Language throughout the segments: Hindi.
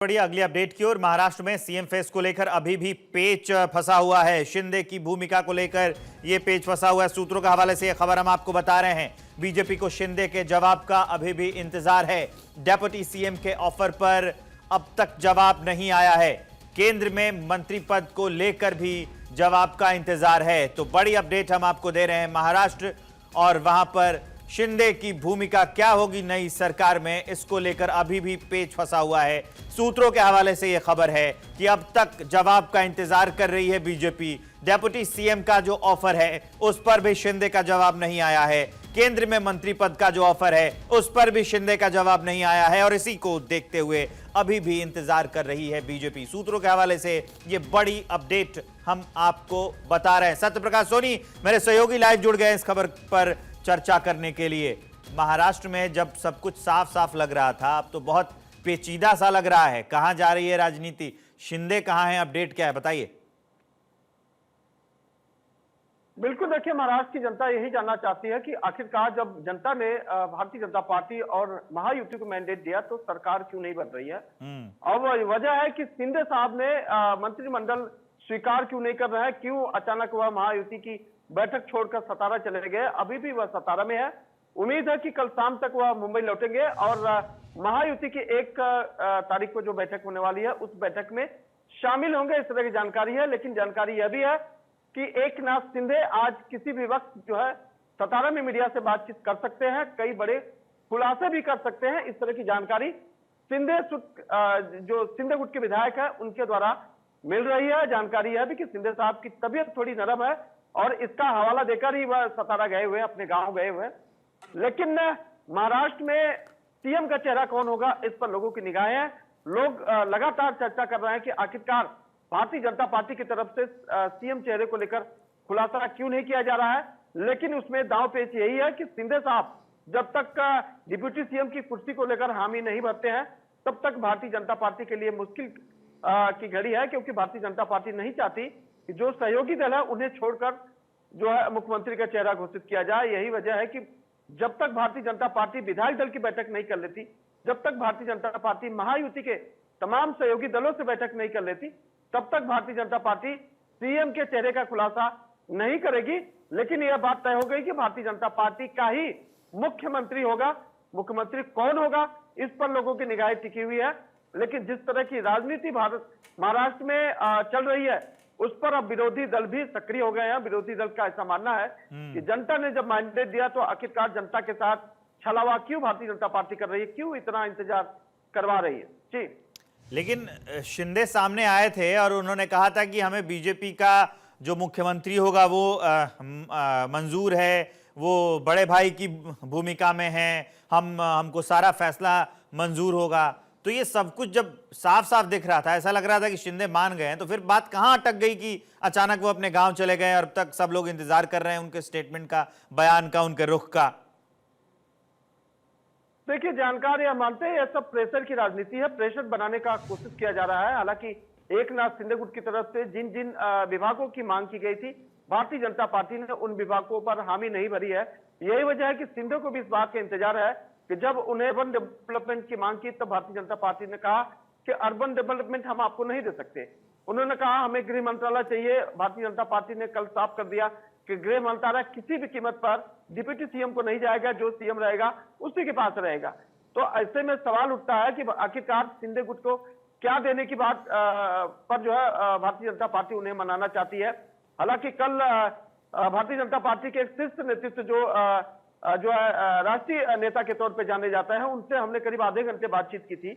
बढ़िया। अगली अपडेट की ओर। महाराष्ट्र में सीएम फेस को लेकर अभी भी पेच फंसा हुआ है। शिंदे की भूमिका को लेकर यह पेच फंसा हुआ है। सूत्रों के हवाले से यह खबर हम आपको बता रहे हैं। बीजेपी को शिंदे के जवाब का अभी भी इंतजार है। डेप्यूटी सीएम के ऑफर पर अब तक जवाब नहीं आया है। केंद्र में मंत्री पद को लेकर भी जवाब का इंतजार है। तो बड़ी अपडेट हम आपको दे रहे हैं महाराष्ट्र, और वहां पर शिंदे की भूमिका क्या होगी नई सरकार में, इसको लेकर अभी भी पेच फंसा हुआ है। सूत्रों के हवाले से यह खबर है कि अब तक जवाब का इंतजार कर रही है बीजेपी। डेप्यूटी सीएम का जो ऑफर है उस पर भी शिंदे का जवाब नहीं आया है। केंद्र में मंत्री पद का जो ऑफर है उस पर भी शिंदे का जवाब नहीं आया है, और इसी को देखते हुए अभी भी इंतजार कर रही है बीजेपी। सूत्रों के हवाले से यह बड़ी अपडेट हम आपको बता रहे हैं। सत्यप्रकाश सोनी मेरे सहयोगी लाइव जुड़ गए इस खबर पर चर्चा करने के लिए। महाराष्ट्र में जब सब कुछ साफ साफ लग रहा था, अब तो बहुत पेचीदा सा लग रहा है। कहां जा रही है राजनीति, शिंदे कहां है, अपडेट क्या है, बताइए। बिल्कुल, देखिए, महाराष्ट्र की जनता यही जानना चाहती है कि आखिरकार जब जनता ने भारतीय जनता पार्टी और महायुति को मैंडेट दिया तो सरकार क्यों नहीं बन रही है। अब वजह है कि शिंदे साहब ने मंत्रिमंडल स्वीकार क्यों नहीं कर रहे हैं, क्यों अचानक वह महायुति की बैठक छोड़कर सतारा चले गए। अभी भी वह सतारा में है। उम्मीद है कि कल शाम तक वह मुंबई लौटेंगे और महायुति की 1 तारीख को जो बैठक होने वाली है उस बैठक में शामिल होंगे, इस तरह की जानकारी है। लेकिन जानकारी यह भी है कि एकनाथ शिंदे आज किसी भी वक्त जो है सतारा में मीडिया से बातचीत कर सकते हैं, कई बड़े खुलासे भी कर सकते हैं। इस तरह की जानकारी जो शिंदे गुट के विधायक है उनके द्वारा मिल रही है। जानकारी यह भी कि शिंदे साहब की तबीयत थोड़ी नरम है और इसका हवाला देकर ही वह सतारा गए हुए, अपने गांव गए हुए। लेकिन महाराष्ट्र में सीएम का चेहरा कौन होगा, इस पर लोगों की निगाहें हैं। लोग लगातार चर्चा कर रहे हैं कि आखिरकार भारतीय जनता पार्टी की तरफ से सीएम चेहरे को लेकर खुलासा क्यों नहीं किया जा रहा है। लेकिन उसमें दांव पेच यही है कि शिंदे साहब जब तक डिप्यूटी सीएम की कुर्सी को लेकर हामी नहीं भरते हैं तब तक भारतीय जनता पार्टी के लिए मुश्किल की घड़ी है, क्योंकि भारतीय जनता पार्टी नहीं चाहती कि जो सहयोगी दल है उन्हें छोड़कर जो है मुख्यमंत्री का चेहरा घोषित किया जाए। यही वजह है कि जब तक भारतीय जनता पार्टी विधायक दल की बैठक नहीं कर लेती, जब तक भारतीय जनता पार्टी महायुति के तमाम सहयोगी दलों से बैठक नहीं कर लेती, तब तक भारतीय जनता पार्टी सीएम के चेहरे का खुलासा नहीं करेगी। लेकिन यह बात तय हो गई कि भारतीय जनता पार्टी का ही मुख्यमंत्री होगा। मुख्यमंत्री कौन होगा, इस पर लोगों की निगाहें टिकी हुई है। लेकिन जिस तरह की राजनीति महाराष्ट्र में चल रही है उस पर अब विरोधी दल भी सक्रिय हो गए हैं। विरोधी दल का ऐसा मानना है कि जनता ने जब मैंडेट दिया तो आखिरकार जनता के साथ छलावा क्यों भारतीय जनता पार्टी कर रही है, क्यों इतना इंतजार करवा रही है। जी, लेकिन शिंदे सामने आए थे और उन्होंने कहा था कि हमें बीजेपी का जो मुख्यमंत्री होगा वो मंजूर है, वो बड़े भाई की भूमिका में है, हमको सारा फैसला मंजूर होगा। तो ये सब कुछ जब साफ साफ दिख रहा था, ऐसा लग रहा था कि शिंदे मान गए हैं, तो फिर बात कहां अटक गई कि अचानक वो अपने गांव चले गए और अब तक सब लोग इंतजार कर रहे हैं उनके स्टेटमेंट का, बयान का, उनके रुख का। देखिए, जानकार यह मानते हैं यह सब प्रेशर की राजनीति है, प्रेशर बनाने का कोशिश किया जा रहा है। हालांकि एकनाथ शिंदे गुट की तरफ से जिन जिन विभागों की मांग की गई थी, भारतीय जनता पार्टी ने उन विभागों पर हामी नहीं भरी है। यही वजह है कि शिंदे को भी इस बात का इंतजार है कि जब उन्हें अर्बन डेवलपमेंट की मांग की तब भारतीय जनता पार्टी ने कहा कि अर्बन डेवलपमेंट हम आपको नहीं दे सकते। उन्होंने कहा हमें गृह मंत्रालय चाहिए। भारतीय जनता पार्टी ने कल साफ कर दिया कि गृह मंत्रालय किसी भी कीमत पर डिप्यूटी सीएम को नहीं जाएगा, जो सीएम रहेगा उसी के पास रहेगा। तो ऐसे में सवाल उठता है कि आखिरकार शिंदे गुट को क्या देने की बात पर जो है भारतीय जनता पार्टी उन्हें मनाना चाहती है। हालांकि कल भारतीय जनता पार्टी के एक शीर्ष नेतृत्व जो है राष्ट्रीय नेता के तौर पे जाने जाता है, उनसे हमने करीब आधे घंटे बातचीत की थी।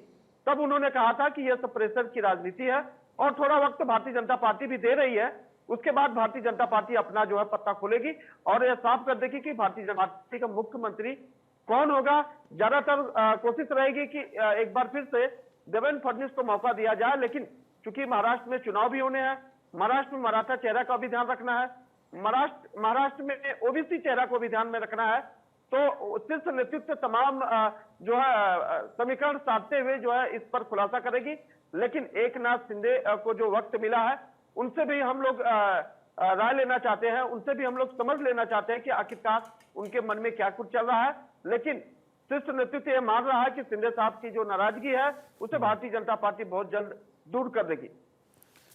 तब उन्होंने कहा था कि यह सब प्रेशर की राजनीति है और थोड़ा वक्त भारतीय जनता पार्टी भी दे रही है। उसके बाद भारतीय जनता पार्टी अपना जो है पत्ता खोलेगी और यह साफ कर देगी कि भारतीय जनता पार्टी का मुख्यमंत्री कौन होगा। ज्यादातर कोशिश रहेगी कि एक बार फिर से देवेंद्र फडणवीस को मौका दिया जाए। लेकिन चूंकि महाराष्ट्र में चुनाव भी होने हैं, महाराष्ट्र में मराठा चेहरा का भी ध्यान रखना है, महाराष्ट्र में ओबीसी चेहरा को भी ध्यान में रखना है, तो शीर्ष नेतृत्व तमाम जो है समीकरण साधते हुए जो है इस पर खुलासा करेगी। लेकिन एकनाथ शिंदे को जो वक्त मिला है उनसे भी हम लोग राय लेना चाहते हैं, उनसे भी हम लोग समझ लेना चाहते हैं कि आखिरकार उनके मन में क्या कुछ चल रहा है। लेकिन शीर्ष नेतृत्व ये मान रहा है कि शिंदे साहब की जो नाराजगी है उसे भारतीय जनता पार्टी बहुत जल्द दूर कर देगी।